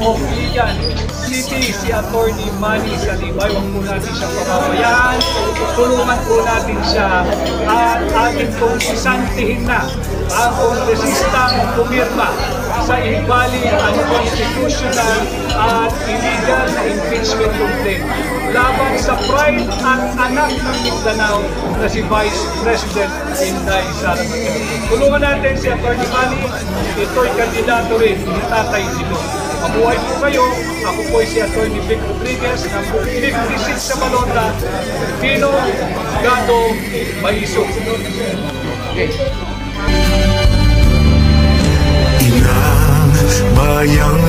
of Iligan City, si Attorney Manny Salibay. Huwag po natin siyang pababayaan. Tulungan po natin siya at atin pong sisantihin na ang kongresistang pumirma sa ibali ang constitutional at illegal na impeachment complaint laban sa pride at anak ng Mindanao na si Vice President Inday Sara Mateo. Tulungan natin si Atty. Manny, ito'y kandidato rin ni Tatay Dilo. Mabuhay po kayo. Ako po si Atty. Vic Rodriguez ng 56 sa Balota, Pino, Gado, Maiso. Inang bayang